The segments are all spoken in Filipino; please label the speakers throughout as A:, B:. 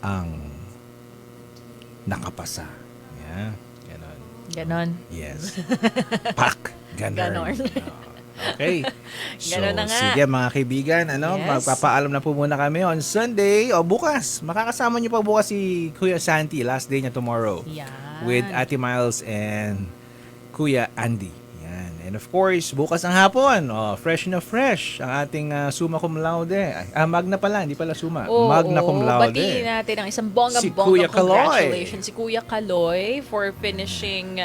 A: ang nakapasa. Yeah, ganon.
B: Ganon.
A: Yes. Pak! Ganon.
B: Ganon.
A: Okay. So,
B: Ganon na nga.
A: sige mga kaibigan,
B: Yes.
A: magpapaalam na po muna kami on Sunday o bukas. Makakasama niyo pa bukas si Kuya Santi, last day niya tomorrow.
B: Yan.
A: With Ate Miles and Kuya Andy. Yan. And of course, bukas ang hapon, fresh na fresh ang ating summa cum laude. Magna pala, hindi pala summa.
B: Oo,
A: Magna cum laude.
B: batiin natin ang isang
A: Si Kuya
B: bonggang-bonggang
A: Kaloy.
B: congratulations. Si Kuya Kaloy for finishing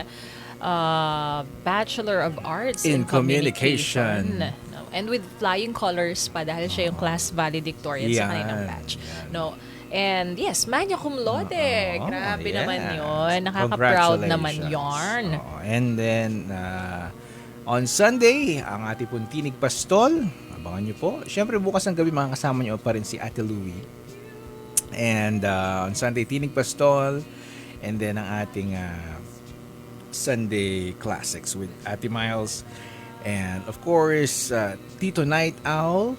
B: Bachelor of Arts
A: In
B: in
A: Communication.
B: No, and with flying colors pa dahil siya yung class valedictorian sa
A: Yan,
B: kanilang batch.
A: yan.
B: No. And yes, magna cum laude. Grabe
A: yes.
B: naman yun. Nakaka-proud naman
A: Congratulations.
B: yarn.
A: And then, on Sunday, ang ating pong tinig pastol. Abangan nyo po. Siyempre, bukas ng gabi, makakasama nyo pa rin si Ate Louie. And on Sunday, tinig pastol. And then, ang ating Sunday Classics with Ate Miles. And of course, Tito Night Owl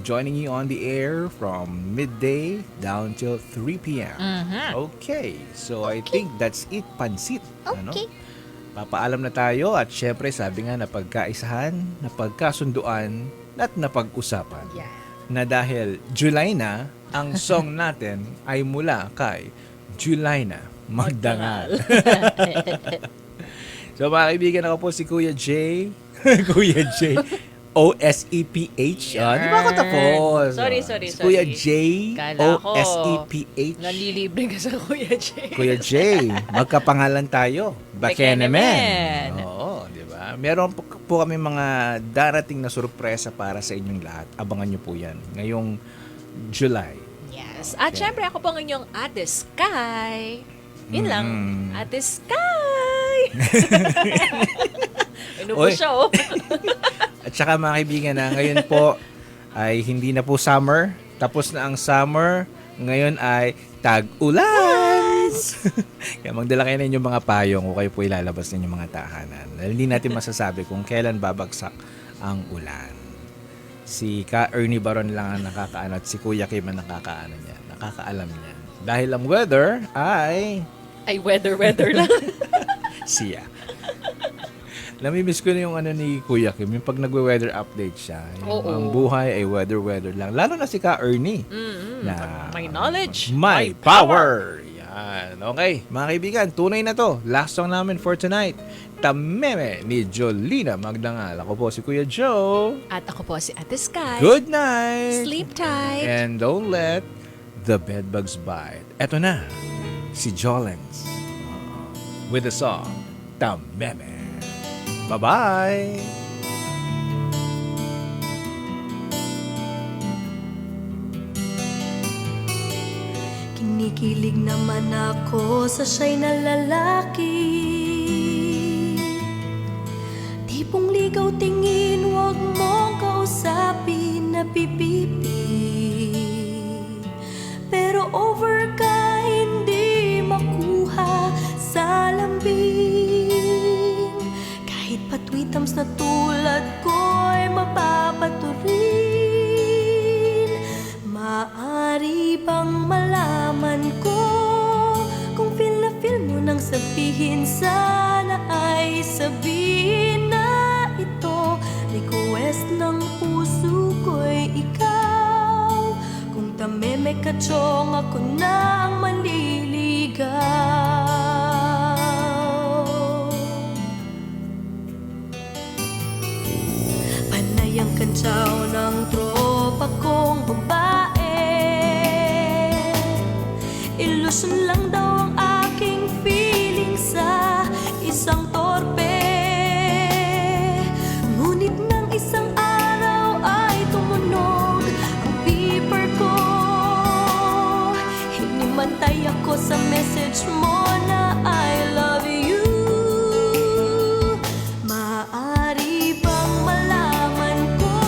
A: joining you on the air from midday down till 3 p.m. Okay, so I think that's it, Pansit. Ano? Papaalam na tayo at syempre sabi nga napagkaisahan, napagkasunduan at napag-usapan
B: Yeah.
A: na dahil July na, ang song natin ay mula kay Julina Magdangal. So mga kaibigan, ako po si Kuya J. Kuya J. O-S-E-P-H. Di ba ako tapos?
B: Sorry.
A: Si Kuya J.
B: Kala ko,
A: O-S-E-P-H.
B: Nalilibre ka sa Kuya J.
A: Kuya J. Magkapangalan tayo. Bakenemen.
B: Bakenemen.
A: Oo, di ba? Meron po kami mga darating na sorpresa para sa inyong lahat. Abangan nyo po yan. Ngayong July.
B: Yes. At syempre ako po ang inyong Ate Sky. Yun lang. Ate Sky! Ano po
A: Oy.
B: siya, oh?
A: At saka mga kaibigan na ngayon po ay hindi na po summer. Tapos na ang summer. Ngayon ay tag-ulan. Kaya magdala kayo na inyong mga payong o kayo po ilalabas ninyong mga tahanan. Dahil hindi natin masasabi kung kailan babagsak ang ulan. Si Ka Ernie Baron lang ang nakakaano at si Kuya Kim ang nakakaalam niya. Dahil ang weather ay
B: Ay, weather lang.
A: siya. Namimiss ko na yung ano ni Kuya Kim, yung pag nagwe-weather update siya. Yung
B: Oo.
A: ang buhay ay weather lang. Lalo na si Ka Ernie. Na
B: May knowledge.
A: May power. Yan. Okay, mga kaibigan, tunay na to. Last song namin for tonight. Tameme ni Jolina Magdangal. Ako po si Kuya Joe.
B: At ako po si Ate Sky.
A: Good night.
B: Sleep tight.
A: And don't let the bedbugs bite. Eto na, si Jolens with the song Tameme. Bye-bye!
C: Kinikilig naman ako sa siya'y na lalaki. Tipong ligaw tingin, wag mong kausapin na pipipi. Pero over ka, hindi makuha sa lambing. Kahit patwitams na tulad ko'y mapapaturin. Maari bang malaman ko kung feel na feel mo nang sabihin, sana ay sabihin na ito. Request ng puso ko'y ikaw. Kung tameme ka chong, ako na ang manliligaw. Panay ang kantsaw ng tropa kong babae. Ilusyon lang daw ang aking feeling sa isang torpe. Ngunit ng isang araw ay tumunog ang beeper ko. Hinimantay ako sa message mo na I love you. Maaari bang malaman ko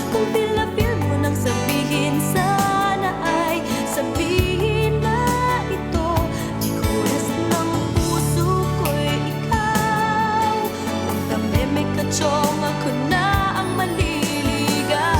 C: kung feel na feel mo nang sabihin, sana ay sabihin na ito. Request ng puso ko'y ikaw. Kung tameme ka chong, ako na ang maliligaw.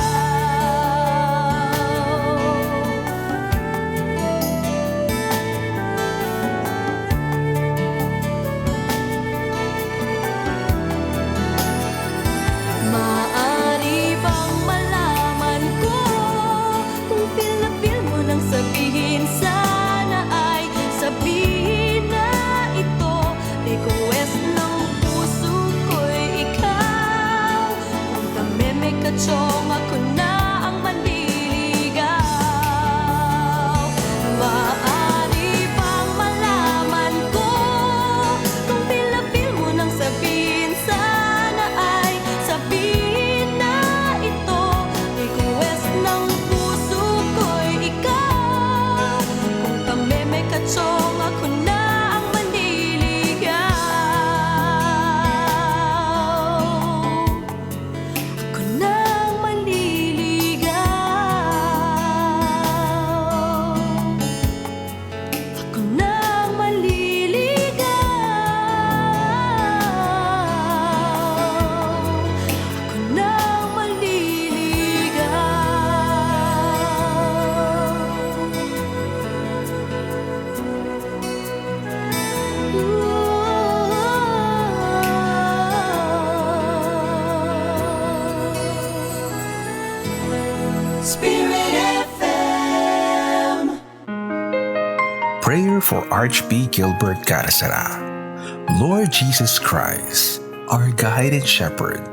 D: Prayer for Archbishop Gilbert Carasara. Lord Jesus Christ, our guide and shepherd,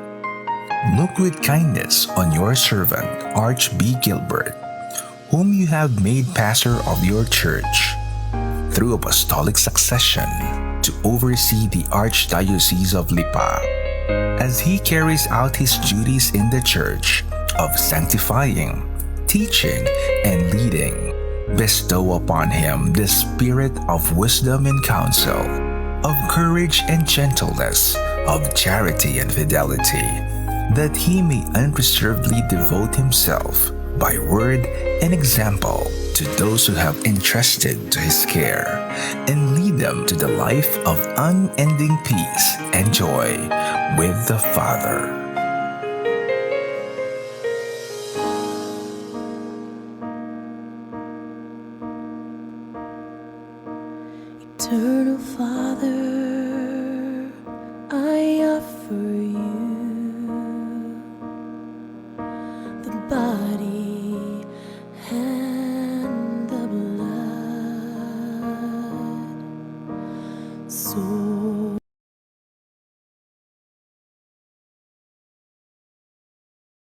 D: look with kindness on your servant, Archbishop Gilbert, whom you have made pastor of your church, through apostolic succession to oversee the Archdiocese of Lipa, as he carries out his duties in the church of sanctifying, teaching, and leading. Bestow upon him the spirit of wisdom and counsel, of courage and gentleness, of charity and fidelity, that he may unreservedly devote himself by word and example to those who have entrusted to his care, and lead them to the life of unending peace and joy with the Father.
C: Eternal Father, I offer you the body